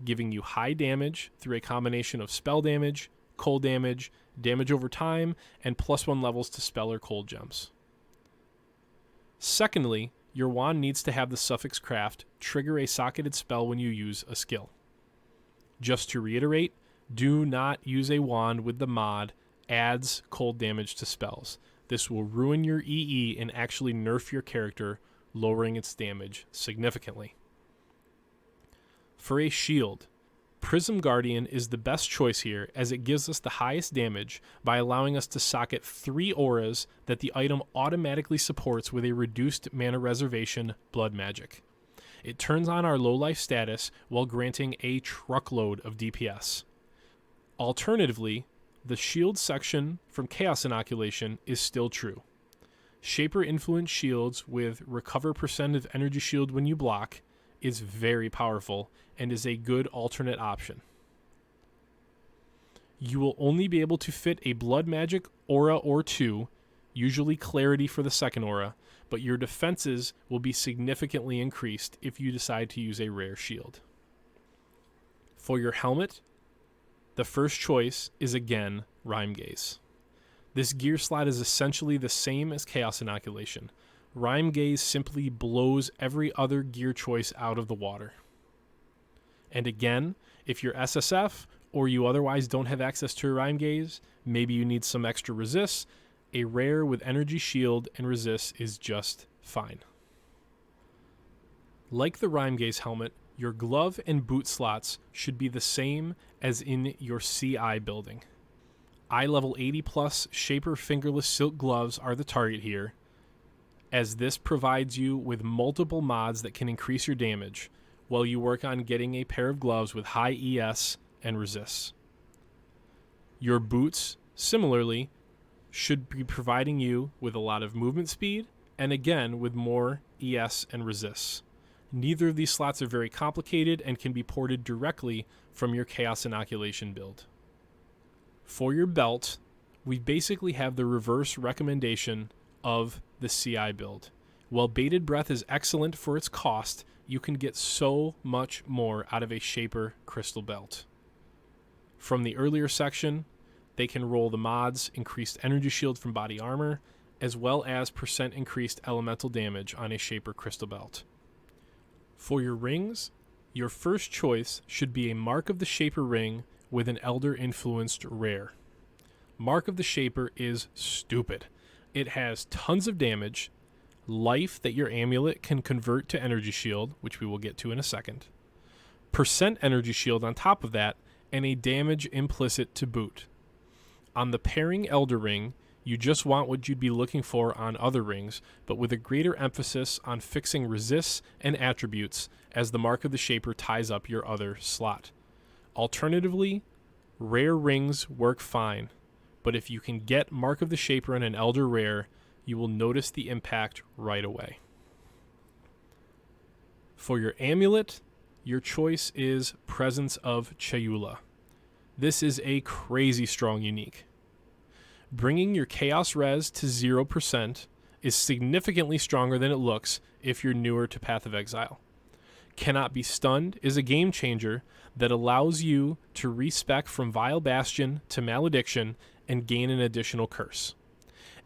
giving you high damage through a combination of spell damage, cold damage, damage over time, and +1 levels to spell or cold gems. Secondly, your wand needs to have the suffix craft trigger a socketed spell when you use a skill. Just to reiterate, do not use a wand with the mod adds cold damage to spells. This will ruin your EE and actually nerf your character, lowering its damage significantly. For a shield, Prism Guardian is the best choice here, as it gives us the highest damage by allowing us to socket 3 auras that the item automatically supports with a reduced mana reservation Blood Magic. It turns on our low life status while granting a truckload of DPS. Alternatively, the shield section from Chaos Inoculation is still true. Shaper Influence shields with recover % of energy shield when you block is very powerful and is a good alternate option. You will only be able to fit a Blood Magic aura or 2, usually Clarity for the second aura, but your defenses will be significantly increased if you decide to use a rare shield. For your helmet, the first choice is again Rhyme Gaze. This gear slot is essentially the same as Chaos Inoculation. Rhyme Gaze simply blows every other gear choice out of the water. And again, if you're SSF or you otherwise don't have access to a Rhyme Gaze, maybe you need some extra resists, a rare with energy shield and resist is just fine. Like the Rhyme Gaze helmet, your glove and boot slots should be the same as in your CI building. Eye level 80 plus Shaper fingerless silk gloves are the target here, as this provides you with multiple mods that can increase your damage while you work on getting a pair of gloves with high ES and resists. Your boots, similarly, should be providing you with a lot of movement speed and again with more ES and resists. Neither of these slots are very complicated and can be ported directly from your Chaos Inoculation build. For your belt, we basically have the reverse recommendation of the CI build. While Bated Breath is excellent for its cost, you can get so much more out of a Shaper crystal belt. From the earlier section, they can roll the mods increased energy shield from body armor, as well as % increased elemental damage on a Shaper crystal belt. For your rings, your first choice should be a Mark of the Shaper ring with an Elder influenced rare. Mark of the Shaper is stupid. It has tons of damage, life that your amulet can convert to energy shield, which we will get to in a second, % energy shield on top of that, and a damage implicit to boot. On the pairing Elder ring, you just want what you'd be looking for on other rings, but with a greater emphasis on fixing resists and attributes as the Mark of the Shaper ties up your other slot. Alternatively, rare rings work fine, but if you can get Mark of the Shaper and an Elder rare, you will notice the impact right away. For your amulet, your choice is Presence of Chayula. This is a crazy strong unique. Bringing your Chaos Res to 0% is significantly stronger than it looks if you're newer to Path of Exile. Cannot Be Stunned is a game changer that allows you to respec from Vile Bastion to Malediction and gain an additional curse.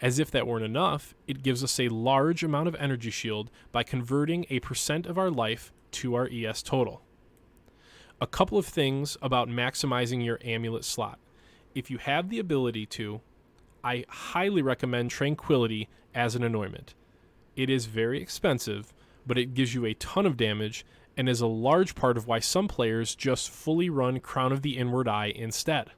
As if that weren't enough, it gives us a large amount of energy shield by converting a % of our life to our ES total. A couple of things about maximizing your amulet slot. If you have the ability to, I highly recommend Tranquility as an anointment. It is very expensive, but it gives you a ton of damage and is a large part of why some players just fully run Crown of the Inward Eye instead.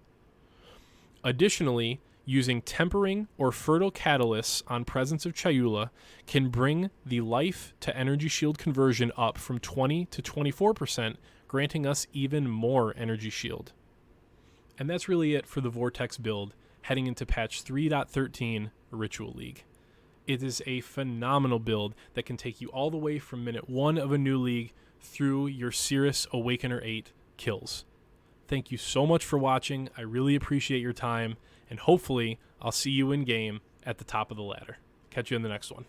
Additionally, using Tempering or Fertile Catalysts on Presence of Chayula can bring the life to energy shield conversion up from 20 to 24%, granting us even more energy shield. And that's really it for the Vortex build heading into patch 3.13 Ritual League. It is a phenomenal build that can take you all the way from minute 1 of a new league through your Cirrus Awakener 8 kills. Thank you so much for watching. I really appreciate your time, and hopefully I'll see you in game at the top of the ladder. Catch you in the next one.